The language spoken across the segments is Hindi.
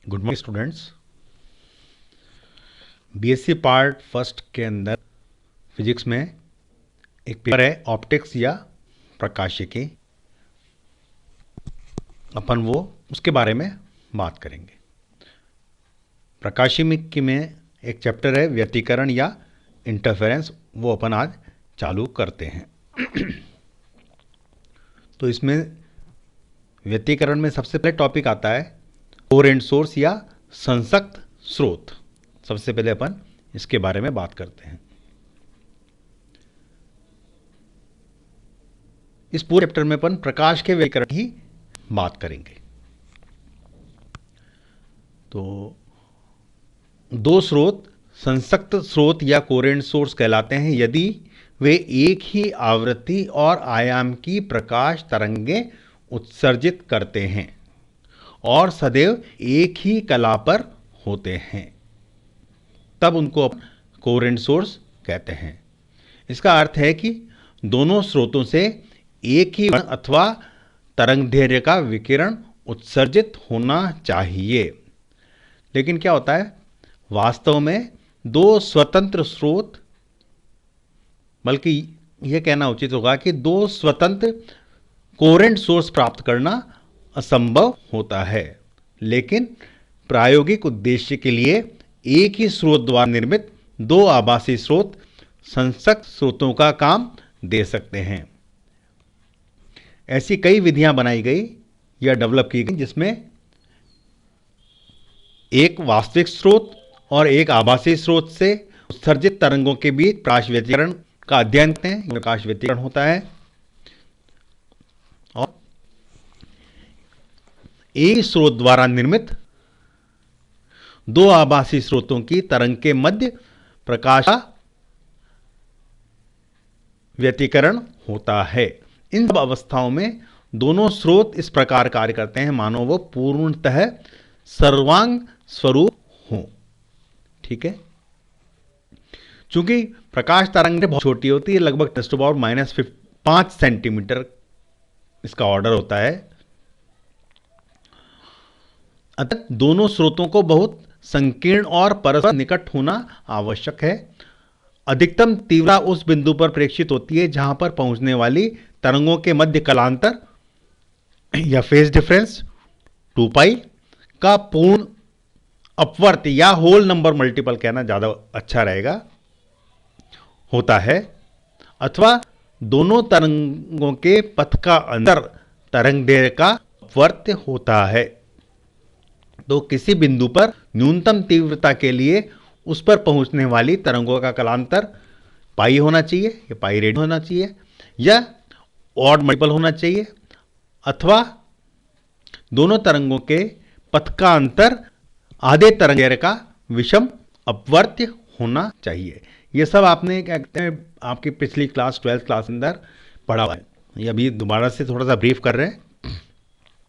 Good morning students. BSc part first के अंदर फिजिक्स में एक पेपर है ऑप्टिक्स या प्रकाशिकी। अपन वो उसके बारे में बात करेंगे। प्रकाशिकी में एक चैप्टर है व्यतिकरण या इंटरफेरेंस, वो अपन आज चालू करते हैं। तो इसमें व्यतिकरण में सबसे पहले टॉपिक आता है कोहेरेंट सोर्स या संसक्त स्रोत। सबसे पहले अपन इसके बारे में बात करते हैं। इस पूरे चैप्टर में अपन प्रकाश के व्यतिकरण ही बात करेंगे। तो दो स्रोत संसक्त स्रोत या कोहेरेंट सोर्स कहलाते हैं यदि वे एक ही आवृत्ति और आयाम की प्रकाश तरंगें उत्सर्जित करते हैं और सदैव एक ही कला पर होते हैं, तब उनको कोहेरेंट सोर्स कहते हैं। इसका अर्थ है कि दोनों स्रोतों से एक ही अथवा तरंगदैर्घ्य का विकिरण उत्सर्जित होना चाहिए। लेकिन क्या होता है, वास्तव में दो स्वतंत्र स्रोत, बल्कि यह कहना उचित होगा कि दो स्वतंत्र कोहेरेंट सोर्स प्राप्त करना असंभव होता है। लेकिन प्रायोगिक उद्देश्य के लिए एक ही स्रोत द्वारा निर्मित दो आभासी स्रोत संसक्त स्रोतों का काम दे सकते हैं। ऐसी कई विधियां बनाई गई या डेवलप की गई जिसमें एक वास्तविक स्रोत और एक आभासी स्रोत से उत्सर्जित तरंगों के बीच प्रकाश व्यतिकरण का अध्ययन करते हैं। प्रकाश व्यतिकरण होता है और एक स्रोत द्वारा निर्मित दो आभासी स्रोतों की तरंग के मध्य प्रकाश का व्यतिकरण होता है। इन सब अवस्थाओं में दोनों स्रोत इस प्रकार कार्य करते हैं मानो वो पूर्णतः सर्वांग स्वरूप हो। ठीक है, चूंकि प्रकाश तरंग बहुत छोटी होती है, लगभग 10⁻⁵ सेंटीमीटर इसका ऑर्डर होता है। अतः दोनों स्रोतों को बहुत संकीर्ण और परस्पर निकट होना आवश्यक है। अधिकतम तीव्रता उस बिंदु पर प्रेक्षित होती है जहां पर पहुंचने वाली तरंगों के मध्य कलांतर या फेज डिफरेंस 2π का पूर्ण अपवर्त या होल नंबर मल्टीपल कहना ज्यादा अच्छा रहेगा होता है, अथवा दोनों तरंगों के पथ का अंतर तरंगदैर्घ्य का अपवर्त होता है। तो किसी बिंदु पर न्यूनतम तीव्रता के लिए उस पर पहुंचने वाली तरंगों का कलांतर पाई होना चाहिए या पाई रेडियन होना चाहिए या ऑड मल्टीपल होना चाहिए, अथवा दोनों तरंगों के पथ का अंतर आधे तरंगदैर्घ्य का विषम अपवर्त्य होना चाहिए। यह सब आपने क्या कहते हैं आपकी पिछली क्लास 12th क्लास के अंदर पढ़ा हुआ है। ये अभी दोबारा से थोड़ा सा ब्रीफ कर रहे हैं।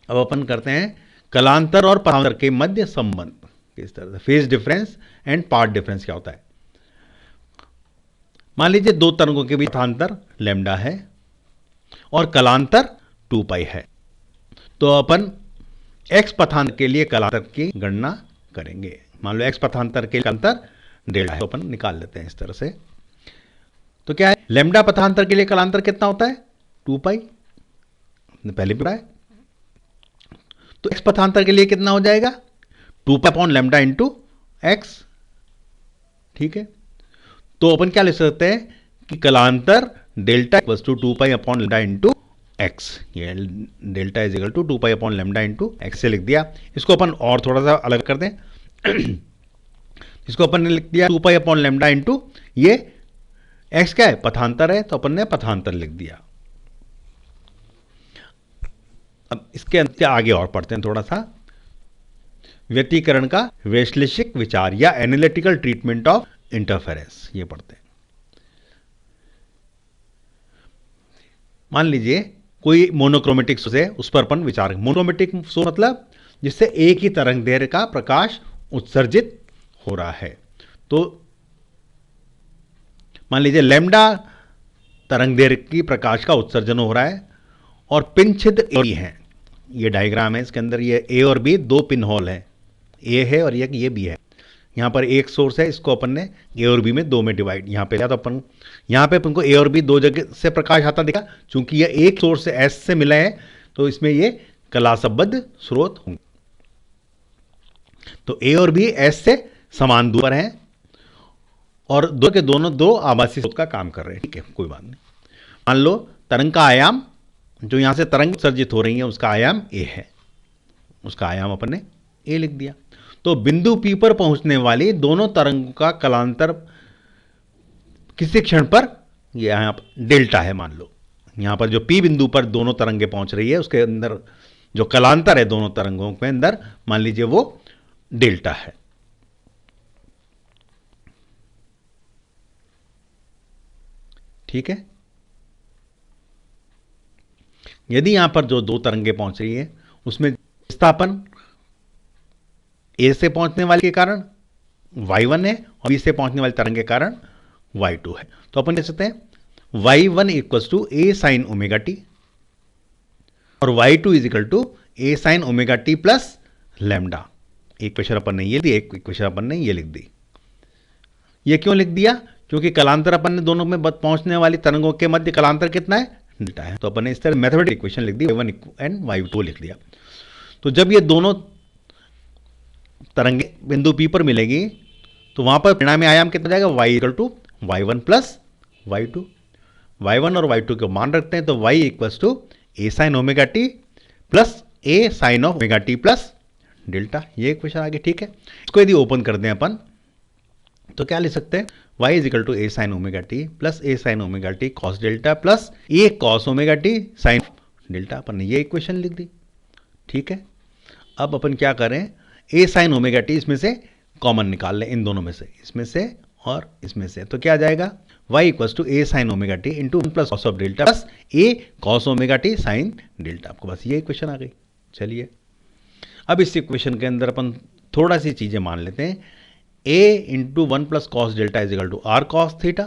अब अपन करते हैं कलांतर और पथांतर के मध्य संबंध। किस तरह से phase difference and path difference क्या होता है। मान लीजिए दो तरंगों के बीच पथांतर लैम्डा है और कलांतर 2π है, तो अपन x पथांतर के लिए कलांतर की गणना करेंगे। मान लो x पथांतर के लिए कलांतर डेल्टा है, तो अपन निकाल लेते हैं इस तरह से। तो क्या है, लैम्डा पथांतर के लिए कलांतर कितना होता है 2π, पहले भी पढ़ा है। तो x पथांतर के लिए कितना हो जाएगा 2π/λ इंटू एक्स। ठीक है, तो अपन क्या लिख सकते हैं कि कलांतर delta equals to 2π/λ into X. ये delta is equal to 2π/λ into X से लिख दिया। इसको अपन और थोड़ा सा अलग कर दें। इसको अपन ने लिख दिया 2π/λ इंटू ये एक्स क्या है पथांतर है, तो अपन ने पथांतर लिख दिया। अब इसके अंदर आगे और पढ़ते हैं थोड़ा सा व्यतिकरण का वैश्लेषिक विचार या एनालिटिकल ट्रीटमेंट ऑफ इंटरफेरेंस, ये पढ़ते हैं। मान लीजिए कोई मोनोक्रोमेटिक सोर्स है, उस पर अपन विचार। मोनोक्रोमेटिक सोर्स मतलब जिससे एक ही तरंगदैर्घ्य का प्रकाश उत्सर्जित हो रहा है। तो मान लीजिए लैम्डा तरंगदैर्घ्य की प्रकाश का उत्सर्जन हो रहा है और पिन छिद्र ए हैं। ये डायग्राम है, इसके अंदर ये ए और बी दो पिन होल हैं। ए है और ये बी है। यहाँ पर एक सोर्स है, इसको अपन ने ए और बी में दो में डिवाइड यहाँ पे लिया, तो अपन यहाँ पे अपन को ए और बी दो जगह से प्रकाश आता दिखा। चूंकि ये एक सोर्स से एस से मिला है तो इसमें ये कलाशबद्ध स्रोत होंगे। तो ए और बी एस से समान दूर हैं और दो के दोनों दो आभासी स्रोत का काम कर रहे हैं। ठीक है, कोई बात नहीं। मान लो तरंग का आयाम, जो यहां से तरंग उत्सर्जित हो रही है उसका आयाम ए है, उसका आयाम अपन ने ए लिख दिया। तो बिंदु पी पर पहुंचने वाली दोनों तरंगों का कलांतर किसी क्षण पर यहां पर डेल्टा है। मान लो यहां पर जो पी बिंदु पर दोनों तरंगे पहुंच रही है उसके अंदर जो कलांतर है दोनों तरंगों के अंदर, मान लीजिए वो डेल्टा है। ठीक है, यदि यहां पर जो दो तरंगे पहुंच रही है उसमें विस्थापन ए से पहुंचने वाले के कारण y1 है और बी से पहुंचने वाली तरंग के कारण y2 है, तो अपन कह सकते हैं y1 equal to A sine omega t और y2 is equal to A sine omega T plus lambda. एक क्वेश्चन अपन ने ये दी, एक क्वेश्चन अपन ने ये लिख दी। ये क्यों लिख दिया? क्योंकि कलांतर अपन ने दोनों में पहुंचने वाली तरंगों के मध्य कलांतर कितना है? डेल्टा है। तो अपन ने इस तरह मैथमेटिकल इक्वेशन लिख दी, y1 एंड y2 लिख दिया। तो जब ये दोनों तरंगे बिंदु P पर मिलेगी तो वहां पर परिणामी आयाम कितना जाएगा? y equal to y1 plus y2। y1 और y2 के मान रखते हैं तो y equal to A sine omega T plus A sine of omega T plus delta. ये क्वेश्चन आगे। ठीक है, इसको यदि ओपन कर दें अपन तो क्या लिख सकते हैं? y is equal to A sine omega T plus A sine omega T cos delta plus A cos omega T sine delta. अपन ने ये इक्वेशन लिख दी। ठीक है, अब अपन क्या करें? ए साइन ओमेगा टी इसमें से कॉमन निकाल लें, इन दोनों में से, इसमें से और इसमें से। तो क्या आ जाएगा? y equal to A sine omega t into one plus cos of delta plus A cos omega T sine delta. आपको बस ये इक्वेशन आ गई। चलिए अब इस इक्वेशन के अंदर अपन थोड़ा सी चीज़ें मान लेते हैं। a into one plus cos delta is equal to r cos theta,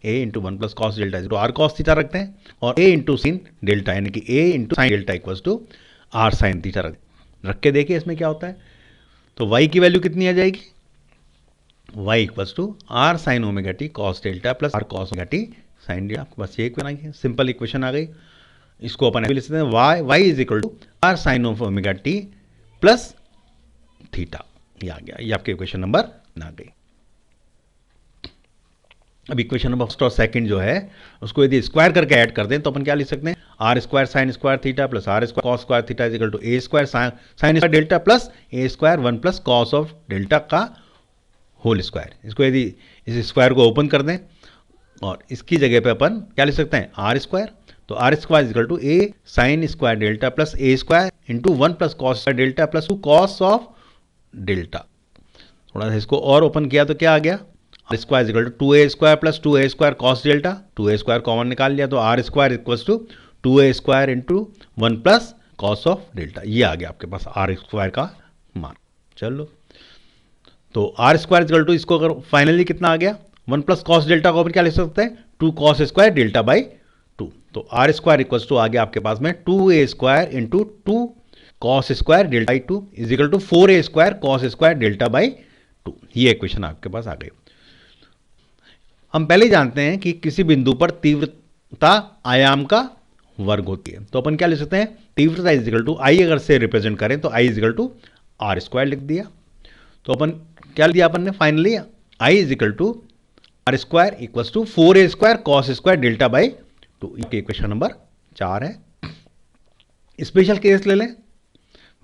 a into one plus cos delta is to r cos theta रखते हैं और a इंटू साइन डेल्टा यानी कि a into sine delta equal to r sine theta रख के देखिए इसमें क्या होता है। तो y की वैल्यू कितनी आ जाएगी? y equals to r sine omega T cos delta plus r cos omega T sine delta. आपको बस ये इक्वेशन, सिंपल इक्वेशन आ गई। इसको अपन लिख सकते हैं y is equal to r sine of omega T plus theta. ये आ गया, ये आपके इक्वेशन नंबर आ गई। अब इक्वेशन नंबर फर्स्ट और सेकंड जो है उसको यदि स्क्वायर करके ऐड कर दें तो अपन क्या लिख सकते हैं? Are square sine square theta plus r square cos square theta is equal to a square sine square delta plus A square one plus cos of delta का होल स्क्वायर। इसको यदि इस स्क्वायर को ओपन कर दें और इसकी जगह पे अपन क्या लिख सकते हैं? Are square. तो are square is equal to A sine square delta plus A square into one plus cos square delta plus two cos of delta. थोड़ा सा इसको और ओपन किया तो क्या आ गया? R square equal to two a square plus two a square cos delta. Two a square common निकाल लिया तो are square equal to two a square into one plus cos of delta. ये आ गया आपके पास आर स्क्वायर का मान। चलो तो आर स्क्वायर इक्वल टू इसको अगर फाइनली कितना आ गया? वन प्लस कॉस डेल्टा को अपन क्या लिख सकते हैं? Two cos square delta by two. तो आर स्क्वायर इक्वल टू आ गया आपके पास में two a square into two cos square delta by two is equal to four A square cos square delta by two. ये इक्वेशन आपके पास आ गई। हम पहले जानते हैं कि किसी बिंदु पर तीव्रता आयाम का वर्ग होती है, तो अपन क्या लिख सकते हैं? तीव्रता इज इक्वल टू आई अगर से रिप्रेजेंट करें तो I is equal to R square लिख दिया। तो अपन क्या लिख दिया अपन ने finally? I is equal to R square equal to four A square cos square delta by two. ये इक्वेशन नंबर 4 है। स्पेशल केस ले लें,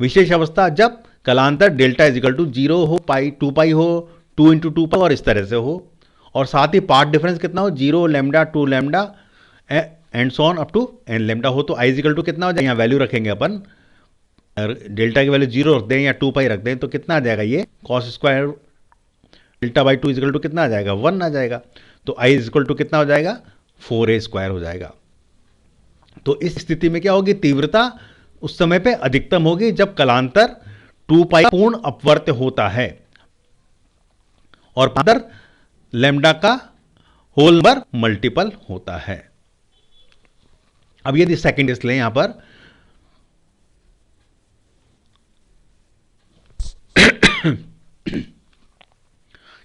विशेष अवस्था जब कलांतर डेल्टा इज इक्वल टू 0 हो, पाई 2 पाई हो, 2 इंटू 2 पाई और इस तरह से हो, और साथ ही पार्ट डिफरेंस कितना हो? 0 lambda 2 lambda and so on up to n lambda हो। तो आई इज इक्वल टू कितना हो जाएगा? यहाँ वैल्यू रखेंगे अपन, डेल्टा की वैल्यू 0 रख दें या 2 पाई रख दें तो कितना आ जाएगा? ये cos square delta by 2 is equal to कितना आ जाएगा? 1 आ जाएगा। तो आई इज इक्वल टू कितना हो जाएगा? 4a स्क्वायर हो जाएगा। तो इस स्थिति में क्या होगी? तीव्रता उस समय पे अधिकतम होगी जब कलांतर 2 पाई पूर्ण अपवर्त्य होता है और अंदर लैम्डा का होल नंबर मल्टीपल होता है। अब यदि सेकंड केस लें यहां पर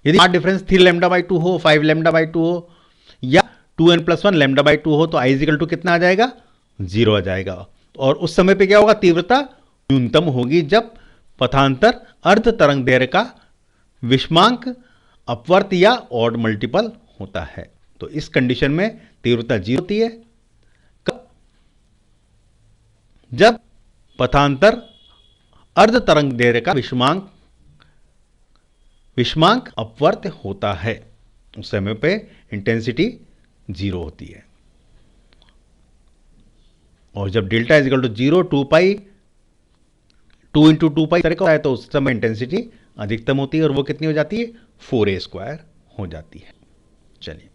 यदि पाथ डिफरेंस 3 लैम्डा बाई 2 हो, 5 लैम्डा बाई 2 हो या 2n+1 लैम्डा बाई 2 हो तो i इजिकल टू कितना आ जाएगा? 0 आ जाएगा। और उस समय पे क्या होगा? तीव्रता न्यूनतम होगी जब पथांतर अर्ध तरंग दैर्घ्य का विषमांक अपवर्त या ऑड मल्टीपल होता है। तो इस कंडीशन में तीव्रता 0 होती है कब? जब पथांतर अर्ध तरंग दैर्घ्य का विषमांक अपवर्त होता है, उस समय पे इंटेंसिटी 0 होती है। और जब delta is equal to 0, 2 into 2 pi तरह का है तो उस समय इंटेंसिटी अधिकतम होती है और वो कितनी हो जाती है? 4a² हो जाती है। चलिए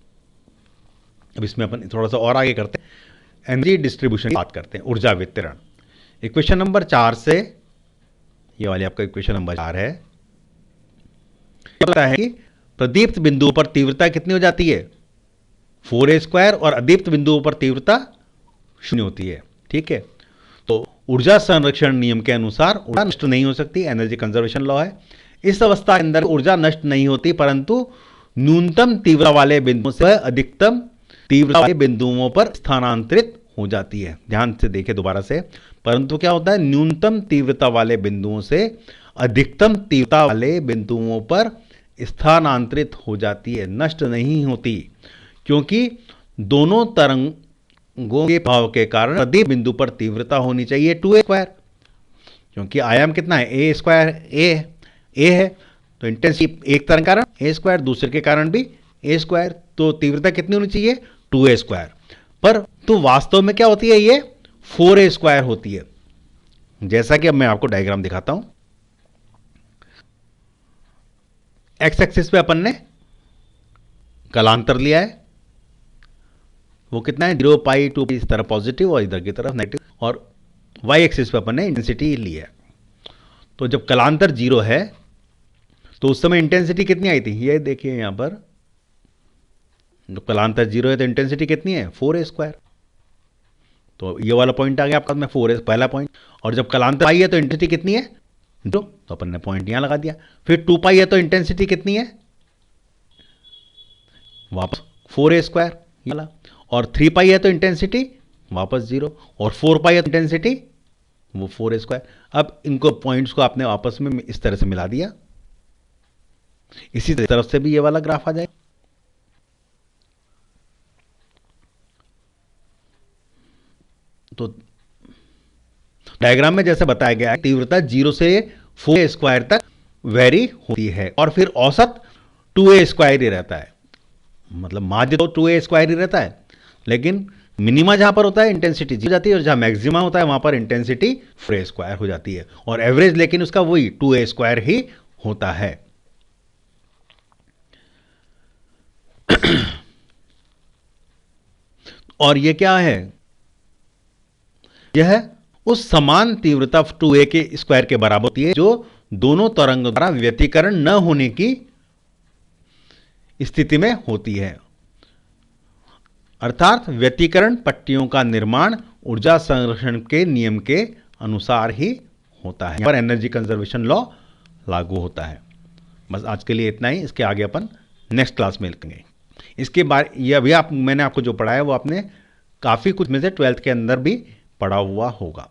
अब इसमें अपन थोड़ा सा और आगे करते हैं, एनर्जी डिस्ट्रीब्यूशन की बात करते हैं, ऊर्जा वितरण। इक्वेशन नंबर 4 से, ये वाली आपका इक्वेशन नंबर 4 है, पता है कि प्रदीप्त बिंदुओं पर तीव्रता कितनी हो जाती है? 4a² और अदीप्त बिंदुओं पर तीव्रता 0 होती है। ठीक है, तो ऊर्जा संरक्षण नियम के अनुसार ऊर्जा नष्ट नहीं हो सकती, एनर्जी कंजर्वेशन लॉ है। इस अवस्था के अंदर ऊर्जा नष्ट नहीं होती, परंतु न्यूनतम तीव्रता वाले बिंदुओं से अधिकतम तीव्रता वाले बिंदुओं पर स्थानांतरित हो जाती है। ध्यान से देखें दोबारा से, परंतु क्या होता है? न्यूनतम तीव्रता वाले बिंदुओं से अधिकतम तीव्रता वाले बिंदुओं पर स्थानांतरित हो जाती है, नष्ट नहीं होती, क्योंकि दोनों तरंगों के प्रभाव के कारण प्रत्येक बिंदु पर तीव्रता होनी चाहिए 2a², क्योंकि आयाम कितना है? a है, तो इंटेंसिटी एक तरंग कारण a², दूसरे के कारण भी a², तो तीव्रता कितनी होनी चाहिए? 2a²। पर तो वास्तव में क्या होती है? ये 4a² होती है। जैसा कि अब मैं आपको डायग्राम दिखाता हूं। एक्स एक्सिस पे अपन ने कलांतर लिया है, वो कितना है? 0, पाई, 2 इस तरफ पॉजिटिव और इधर की तरफ नेगेटिव, और वाई एक्सिस पे अपन ने इंटेंसिटी लिया है। तो जब कलांतर 0 है तो उस समय इंटेंसिटी कितनी आई थी? ये देखिए यहां पर, जब कलांतर 0 है तो इंटेंसिटी कितनी है? 4a²। तो ये वाला पॉइंट आ गया आपका में 4a पहला पॉइंट। और जब कलांतर पाई है तो इंटेंसिटी कितनी है? 0, तो अपन ने पॉइंट यहां लगा दिया। फिर 2 पाई है तो इंटेंसिटी कितनी है? वापस 4a² वाला। और 3 पाई है तो इंटेंसिटी वापस 0, और 4 पाई है तो इंटेंसिटी वो 4a²। अब इनको पॉइंट्स को आपने आपस में इस तरह से मिला दिया, इसी तरफ से भी ये वाला ग्राफ आ जाए। तो डायग्राम में जैसे बताया गया है, तीव्रता 0 से 4a² तक वेरी होती है और फिर औसत 2a² ही रहता है। मतलब माध्य तो 2a² ही रहता है, लेकिन मिनिमा जहां पर होता है इंटेंसिटी 0 हो जाती है, और जहां मैक्सिमा होता है वहां पर इंटेंसिटी 4a² हो जाती है, और एवरेज लेकिन उसका वही 2a² ही होता है। और ये क्या है? यह उस समान तीव्रता 2a के स्क्वायर के बराबर होती है जो दोनों तरंगों द्वारा व्यतिकरण न होने की स्थिति में होती है। अर्थात व्यतिकरण पट्टियों का निर्माण ऊर्जा संरक्षण के नियम के अनुसार ही होता है। यहां पर एनर्जी कंजर्वेशन लॉ लागू होता है। बस आज के लिए इतना ही, इसके आगे अपन नेक्स्ट क्लास में लिखेंगे। इसके बाद ये अभी मैंने आपको जो पढ़ाया वो आपने काफ़ी कुछ में से 12th के अंदर भी पढ़ा हुआ होगा।